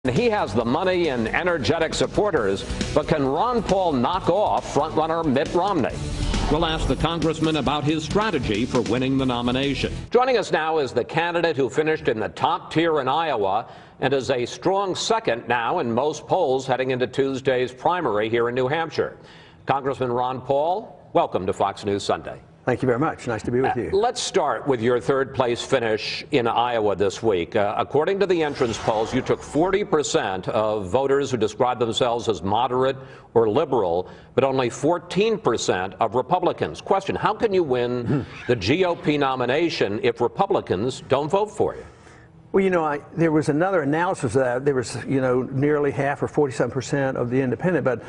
He has the money and energetic supporters, but can Ron Paul knock off frontrunner Mitt Romney? We'll ask the congressman about his strategy for winning the nomination. Joining us now is the candidate who finished in the top tier in Iowa and is a strong second now in most polls heading into Tuesday's primary here in New Hampshire. Congressman Ron Paul, welcome to Fox News Sunday. Thank you very much. Nice to be with you. Let's start with your third place finish in Iowa this week. According to the entrance polls, you took 40% of voters who describe themselves as moderate or liberal, but only 14% of Republicans. Question, how can you win the GOP nomination if Republicans don't vote for you? Well, you know, there was another analysis of that. There was, nearly half or 47% of the independent, but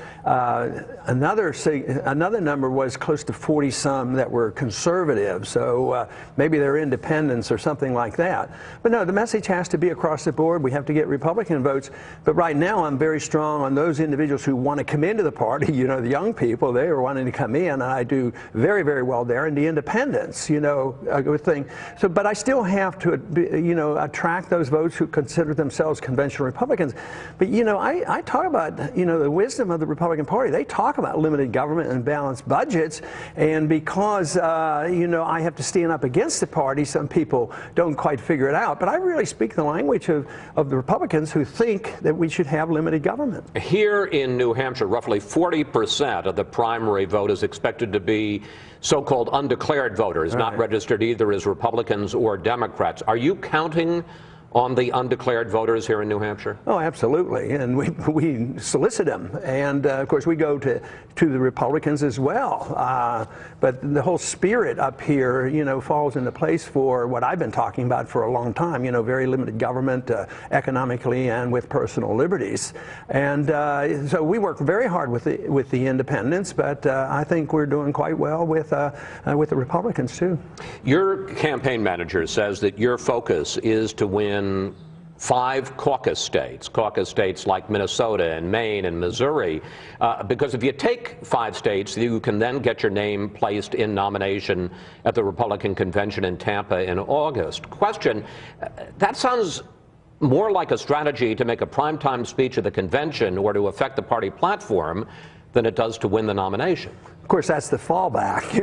another number was close to 40-some that were conservative. So maybe they're independents or something like that. But no, the message has to be across the board. We have to get Republican votes. But right now, I'm very strong on those individuals who want to come into the party. The young people, they are wanting to come in, and I do very, very well there. And the independents, a good thing. So, but I still have to, attract those votes who consider themselves conventional Republicans. But, I talk about, the wisdom of the Republican Party. They talk about limited government and balanced budgets. And because, I have to stand up against the party, some people don't quite figure it out. But I really speak the language of the Republicans who think that we should have limited government. Here in New Hampshire, roughly 40% of the primary vote is expected to be so-called undeclared voters, not registered either as Republicans or Democrats. Are you counting on the undeclared voters here in New Hampshire? Oh, absolutely. And we solicit them. And, of course, we go to the Republicans as well. But the whole spirit up here, falls into place for what I've been talking about for a long time, very limited government economically and with personal liberties. And so we work very hard with the independents, but I think we're doing quite well with the Republicans, too. Your campaign manager says that your focus is to win 5 caucus states like Minnesota and Maine and Missouri, because if you take 5 states, you can then get your name placed in nomination at the Republican convention in Tampa in August. Question, that sounds more like a strategy to make a primetime speech at the convention or to affect the party platform than it does to win the nomination. Of course, that's the fallback.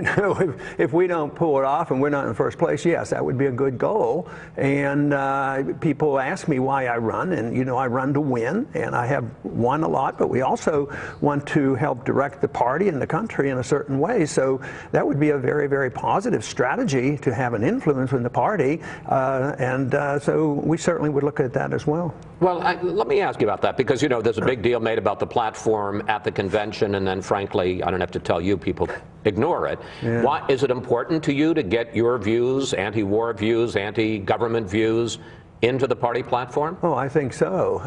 If we don't pull it off and we're not in first place, yes, that would be a good goal. And people ask me why I run, and I run to win, and I have won a lot, but we also want to help direct the party and the country in a certain way. So that would be a very, very positive strategy to have an influence in the party, so we certainly would look at that as well. Well, let me ask you about that, because, there's a big deal made about the platform at the convention, and then, frankly, I don't have to tell you, people ignore it. Yeah. Why is it important to you to get your views, anti-war views, anti-government views, into the party platform? Oh, I think so.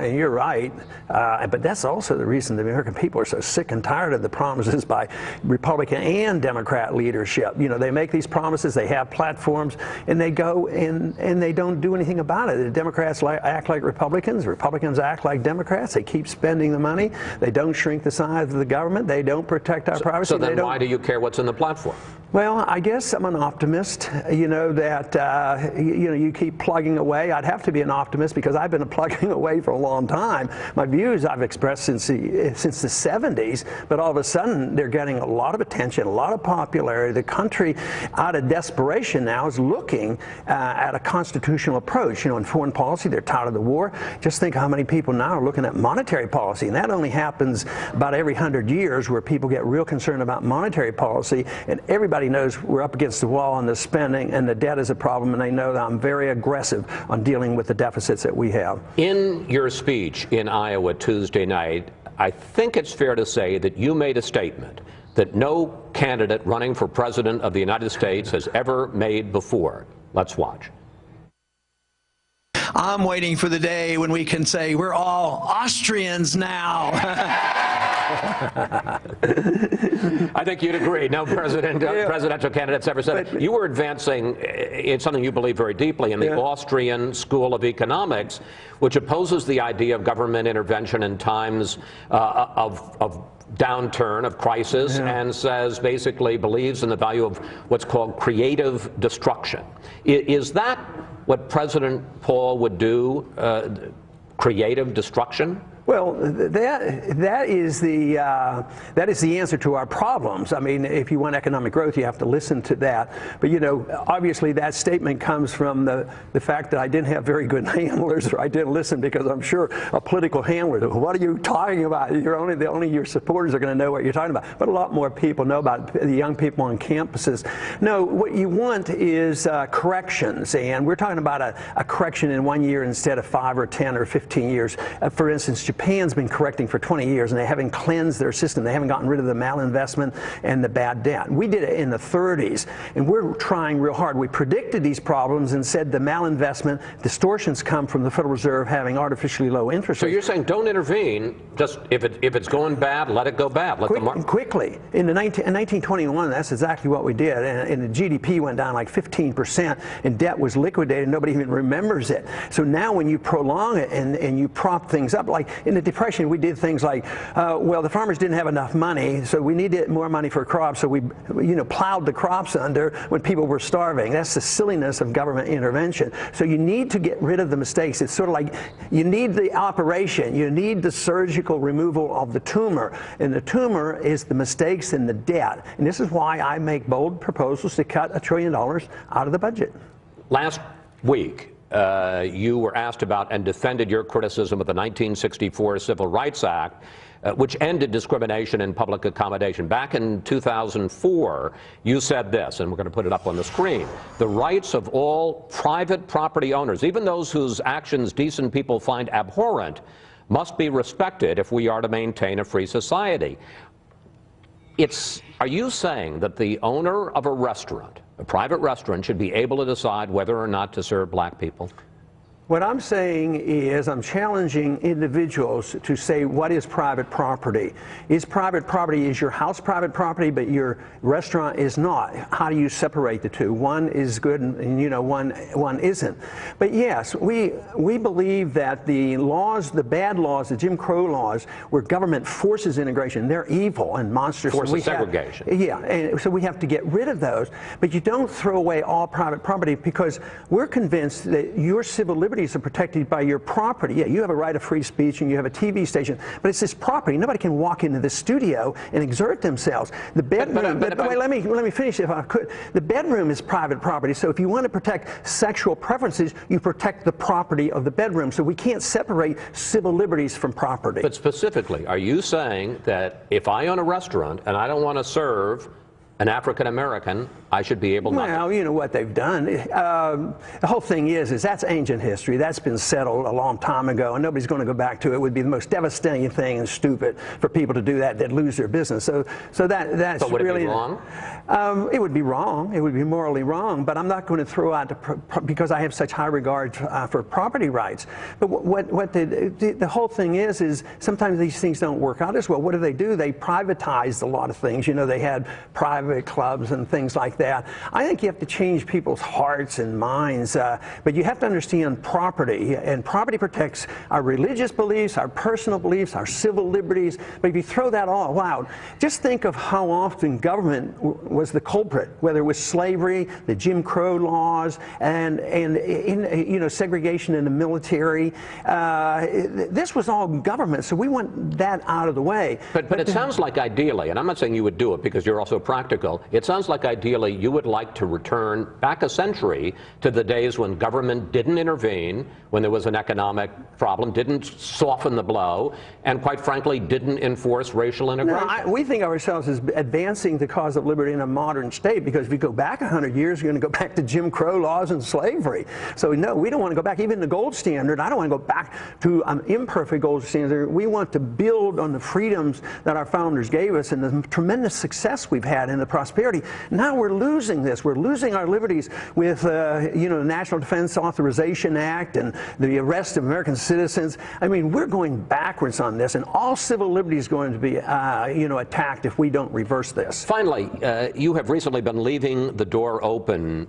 And you're right. But that's also the reason the American people are so sick and tired of the promises by Republican and Democrat leadership. They make these promises, they have platforms, and they go and they don't do anything about it. The Democrats act like Republicans, Republicans act like Democrats. They keep spending the money. They don't shrink the size of the government. They don't protect our privacy. So then why do you care what's in the platform? Well, I guess I'm an optimist, that, you keep plugging away. I'd have to be an optimist because I've been plugging away for a long time. My views I've expressed since the 70s, but all of a sudden they're getting a lot of attention, a lot of popularity. The country, out of desperation now, is looking at a constitutional approach. In foreign policy, they're tired of the war. Just think how many people now are looking at monetary policy, and that only happens about every 100 years where people get real concerned about monetary policy, and everybody knows we're up against the wall on the spending, and the debt is a problem, and they know that I'm very aggressive on dealing with the deficits that we have. In your speech in Iowa Tuesday night, I think it's fair to say that you made a statement that no candidate running for president of the United States has ever made before. Let's watch. I'm waiting for the day when we can say we're all Austrians now. I think you'd agree. No presidential candidates ever said it. You were advancing in something you believe very deeply in the Austrian School of Economics, which opposes the idea of government intervention in times of downturn, of crisis, and says, basically believes in the value of what's called creative destruction. Is that what President Paul would do? creative destruction? Well, that is the answer to our problems. I mean, if you want economic growth, you have to listen to that. But, you know, obviously that statement comes from the fact that I didn't have very good handlers, or I didn't listen, because I'm sure a political handler, what are you talking about? Only your supporters are going to know what you're talking about. But a lot more people know about the young people on campuses. No, what you want is corrections, and we're talking about a correction in 1 year instead of 5 or 10 or 15 years. For instance, Japan's been correcting for 20 years, and they haven't cleansed their system. They haven't gotten rid of the malinvestment and the bad debt. We did it in the 30s, and we're trying real hard. We predicted these problems and said the malinvestment distortions come from the Federal Reserve having artificially low interest rates. So you're saying don't intervene, just if it's going bad, let it go bad. Quickly. In 1921, that's exactly what we did, and the GDP went down like 15%, and debt was liquidated. Nobody even remembers it. So now when you prolong it and you prop things up, like in the Depression, we did things like, well, the farmers didn't have enough money, so we needed more money for crops, so we, plowed the crops under when people were starving. That's the silliness of government intervention. So you need to get rid of the mistakes. It's sort of like you need the operation, you need the surgical removal of the tumor, and the tumor is the mistakes and the debt. And this is why I make bold proposals to cut $1 trillion out of the budget. Last week, you were asked about and defended your criticism of the 1964 Civil Rights Act, which ended discrimination in public accommodation. Back in 2004, you said this, and we're going to put it up on the screen: the rights of all private property owners, even those whose actions decent people find abhorrent, must be respected if we are to maintain a free society. Are you saying that the owner of a restaurant, a private restaurant, should be able to decide whether or not to serve black people? What I'm saying is I'm challenging individuals to say, what is private property? Is your house private property, but your restaurant is not? How do you separate the two? One is good and one isn't. But yes, we believe that the laws, the bad laws, the Jim Crow laws, where government forces integration, they're evil and monstrous. Forces segregation. And so we have to get rid of those. But you don't throw away all private property, because we're convinced that your civil liberties are protected by your property. Yeah, you have a right of free speech and you have a TV station, but it's this property. Nobody can walk into the studio and exert themselves. The bedroom, wait, let me finish if I could. The bedroom is private property, so if you want to protect sexual preferences, you protect the property of the bedroom. So we can't separate civil liberties from property. But specifically, are you saying that if I own a restaurant and I don't want to serve an African American, I should be able to? Well, you know what they've done. The whole thing is that's ancient history. That's been settled a long time ago, and nobody's going to go back to it. It would be the most devastating thing and stupid for people to do that. They'd lose their business. So that's but would really it be wrong? It would be wrong. It would be morally wrong. But I'm not going to throw out because I have such high regard for property rights. But what the whole thing is sometimes these things don't work out as well. What do? They privatized a lot of things. You know, they had private clubs and things like that. I think you have to change people's hearts and minds, but you have to understand property, and property protects our religious beliefs, our personal beliefs, our civil liberties. But if you throw that all out, just think of how often government was the culprit, whether it was slavery, the Jim Crow laws, and segregation in the military. This was all government, so we want that out of the way. But it sounds like ideally, and I'm not saying you would do it because you're also practical, it sounds like ideally you would like to return back a century to the days when government didn't intervene, when there was an economic problem, didn't soften the blow, and quite frankly didn't enforce racial integration. No, we think of ourselves as advancing the cause of liberty in a modern state, because if you go back 100 years, you're going to go back to Jim Crow laws and slavery. So no, we don't want to go back. Even the gold standard, I don't want to go back to an imperfect gold standard. We want to build on the freedoms that our founders gave us and the tremendous success we've had in the prosperity. Now we're losing this. We're losing our liberties with the National Defense Authorization Act and the arrest of American citizens. I mean, we're going backwards on this, and all civil liberty is going to be attacked if we don't reverse this. Finally, you have recently been leaving the door open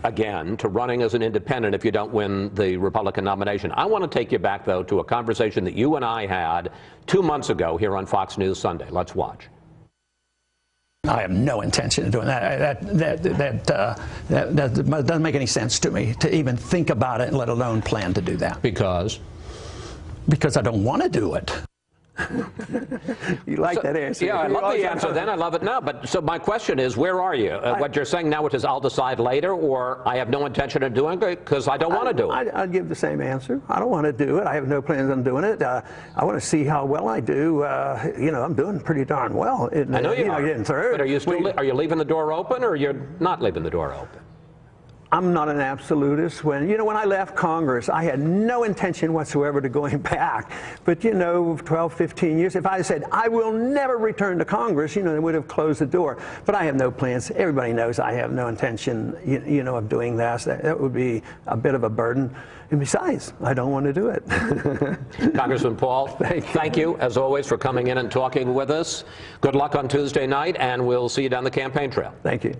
again to running as an independent if you don't win the Republican nomination. I want to take you back, though, to a conversation that you and I had 2 months ago here on Fox News Sunday. Let's watch. I have no intention of doing that. That doesn't make any sense to me to even think about it, let alone plan to do that. Because? Because I don't want to do it. You like that answer? Yeah, I love the answer then. I love it now. But so my question is, where are you? What you're saying now, which is I'll decide later, or I have no intention of doing it because I don't want to do it? I'd give the same answer. I don't want to do it. I have no plans on doing it. I want to see how well I do. You know, I'm doing pretty darn well. I know you are. Getting through. But are you leaving the door open, or you're not leaving the door open? I'm not an absolutist. When I left Congress, I had no intention whatsoever to going back. But 12, 15 years, if I said I will never return to Congress, they would have closed the door. But I have no plans. Everybody knows I have no intention, of doing that. That would be a bit of a burden. And besides, I don't want to do it. Congressman Paul, thank you, as always, for coming in and talking with us. Good luck on Tuesday night, and we'll see you down the campaign trail. Thank you.